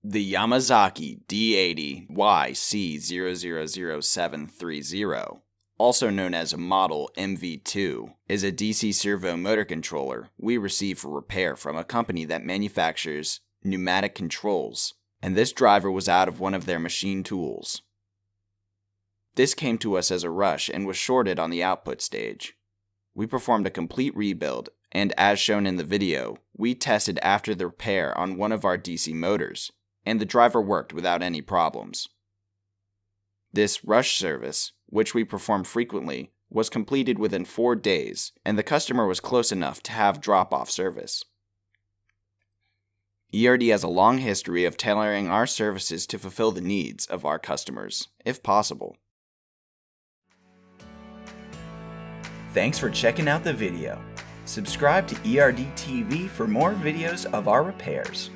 The Yamazaki d80yc000730, also known as Model MV2, is a DC servo motor controller we received for repair from a company that manufactures pneumatic controls, and this driver was out of one of their machine tools. This came to us as a rush and was shorted on the output stage. We performed a complete rebuild, and as shown in the video, we tested after the repair on one of our DC motors, and the driver worked without any problems. This rush service, which we perform frequently, was completed within 4 days, and the customer was close enough to have drop-off service. ERD has a long history of tailoring our services to fulfill the needs of our customers, if possible. Thanks for checking out the video. Subscribe to ERD TV for more videos of our repairs.